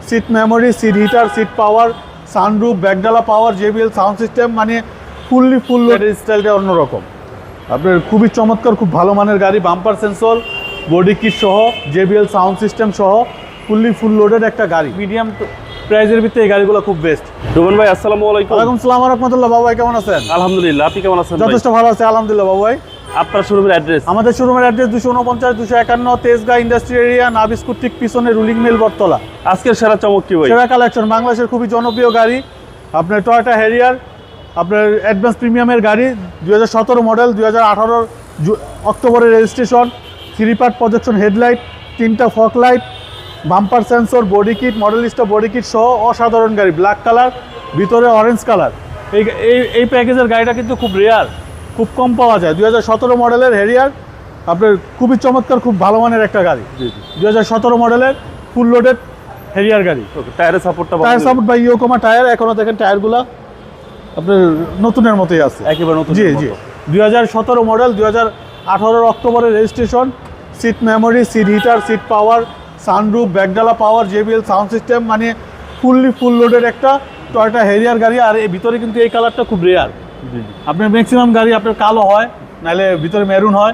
Seat memory, seat heater, seat power, sunroof, ব্যাকডালা power, JBL sound system, মানে full loaded, স্টাইলটা অন্যরকম। আপনার খুবই চমৎকার, খুব ভালো মানের গাড়ি, বাম্পার সেন্সর, বডি কিট সহ, JBL সাউন্ড সিস্টেম সহ ফুল লোডেড একটা গাড়ি। মিডিয়াম প্রাইজের ভিতরে এই গাড়িগুলো খুব বেস্ট। রোমান ভাই আসসালামু আলাইকুম। ওয়ালাইকুম আসসালাম ওয়া রাহমাতুল্লাহ। বাবু ভাই কেমন আছেন? আলহামদুলিল্লাহ, আপনি কেমন আছেন? যথেষ্ট ভালো আছে আলহামদুলিল্লাহ। বাবু ভাই আপনার শোরুমের অ্যাড্রেস? আমাদের শোরুমের অ্যাড্রেস 249 251 তেজগাঁ ইন্ডাস্ট্রি এরিয়া, নাবিস্কুট ঠিক পিছনে রুলিং মিল বটতলা। আজকের সেরা চমক কি ভাই? সেরা কালেকশন, বাংলাদেশের খুবই জনপ্রিয় গাড়ি, আপনার টয়োটা হ্যারিয়ার, আপনার অ্যাডভান্স প্রিমিয়ামের গাড়ি, 2017 মডেল, 2018 অক্টোবরের রেজিস্ট্রেশন, 3 পার্ট প্রজেকশন হেডলাইট, 3টা fog light, bumper sensor, body kit, Modellista body kit সহ অসাধারণ গাড়ি, ব্ল্যাক কালার, ভিতরে অরেঞ্জ কালার। এই প্যাকেজের গাড়িটা কিন্তু খুব রেয়ার, খুব কম পাওয়া যায়। 2017 মডেলের হ্যারিয়ার, আপনার খুবই চমৎকার, খুব ভালো মানের একটা গাড়ি। 2017 মডেলের ফুল লোডেড হ্যারিয়ার গাড়ি। টায়ারের সাপোর্টটা টায়ার সাপোর্ট বাই ইয়োকোমা টায়ার, এখনো দেখেন টায়ারগুলো আপনার নতুনের মতোই আছে, একেবারে নতুন। জি জি। 2017 মডেল, 2018 অক্টোবরের registration, seat memory, seat heater, seat power, sunroof, ব্যাকডালা পাওয়ার, JBL সাউন্ড সিস্টেম, মানে ফুল লোডেড একটা টয়োটা হ্যারিয়ার গাড়ি। আর এর ভিতরে কিন্তু এই কালারটা খুব রেয়ার। আপনার ম্যাক্সিমাম গাড়ি আপনার কালো হয়, নাহলে ভিতরে মেরুন হয়,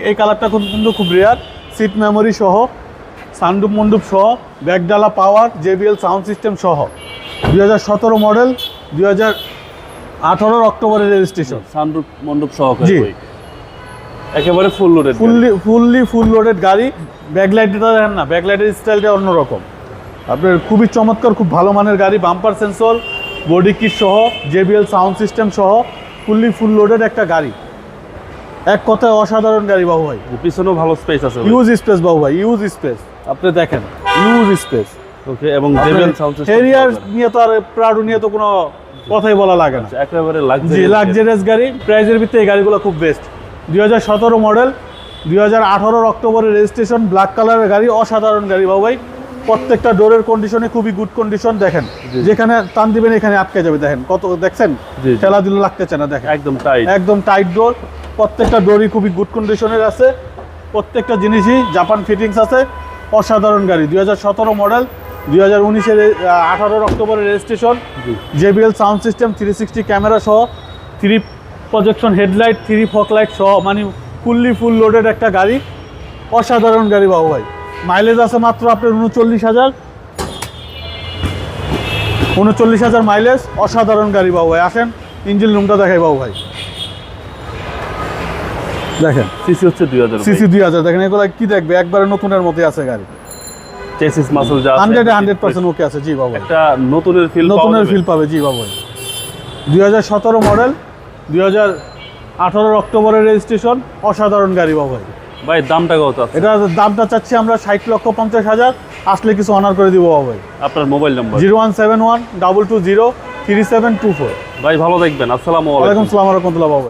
এই কালারটা কিন্তু খুব রেয়ার। সিট মেমোরি সহ, সানরুফ মন্ডুপ সহ, ব্যাকডালা পাওয়ার, JBL সাউন্ড সিস্টেম সহ। 2017 মডেল, 2018 অক্টোবরের রেজিস্ট্রেশন, সানরুফ মন্ডপ সহ জি। একেবারে ফুল লোডেড, ফুল লোডেড গাড়ি। ব্যাকলাইটটা দেখেন না, ব্যাকলাইটের স্টাইলটা অন্যরকম। আপনার খুবই চমৎকার, খুব ভালো মানের গাড়ি, বাম্পার সেন্সর, বডি কিট সহ, JBL সাউন্ড সিস্টেম সহ ফুল লোডেড একটা গাড়ি। এক কথায় অসাধারণ গাড়ি বাবু ভাই। পিছনেও ভালো স্পেস আছে, ইউজ স্পেস বাবু ভাই, ইউজ স্পেস। আপনি দেখেন ইউজ স্পেস। ওকে, এবং JBL সাউন্ড সিস্টেম। হ্যারিয়ার নিয়ে তো আর প্রাডো নিয়ে তো কোনো কথাই বলা লাগে না, একেবারে জি লাক্সারিয়াস গাড়ি। প্রাইজের ভিতরে এই গাড়িগুলো খুব বেস্ট। 2017 মডেল, 2018 অক্টোবরের রেজিস্ট্রেশন, ব্ল্যাক কালারের গাড়ি, অসাধারণ গাড়ি বাবু ভাই। প্রত্যেকটা ডোরের কন্ডিশনে খুবই গুড কন্ডিশন। দেখেন যেখানে টান দিবেন এখানে আটকে যাবে, দেখেন কত, দেখছেন ঠেলা দিলে লাগতেছে না, দেখেন একদম টাইট ডোর। প্রত্যেকটা ডোরই খুবই গুড কন্ডিশনের আছে, প্রত্যেকটা জিনিসই জাপান ফিটিংস আছে, অসাধারণ গাড়ি। 2017 মডেল, 2019-এর 18 অক্টোবরের registration, JBL sound system, 360 camera সহ, 3 প্রজেকশন হেডলাইট, 3 ফগ লাইট সহ, মানে ফুল লোডেড একটা গাড়ি, অসাধারণ গাড়ি বাবু ভাই। মাইলেজ আছে মাত্র আপনার 39,000 মাইলেজ, অসাধারণ গাড়ি বাবু ভাই। আসেন ইঞ্জিন রুমটা দেখাই বাবু ভাই, দেখেন সিসি হচ্ছে 2000, সিসি 2000। দেখেন এগুলো কি দেখবে, একবারে নতুনের মতোই আছে গাড়ি। চেসিস মাসল যা 100% ওকে আছে, জি বাবু। একটা নতুনের ফিল পাবে, জি বাবু। 2017 মডেল, 2018 অক্টোবরের রেজিস্ট্রেশন, অসাধারণ গাড়ি বাবু ভাই। ভাই দামটা কত আছে? এটা দামটা চাচ্ছি আমরা 60,50,000, আসলে কিছু অনার করে দিব বাবু ভাই। আপনার মোবাইল নাম্বার? 0171 220 3724। ভাই ভালো দেখবেন। আসসালামু আলাইকুম। ওয়ালাইকুম আসসালাম ওয়া রাহমাতুল্লাহ বাবু।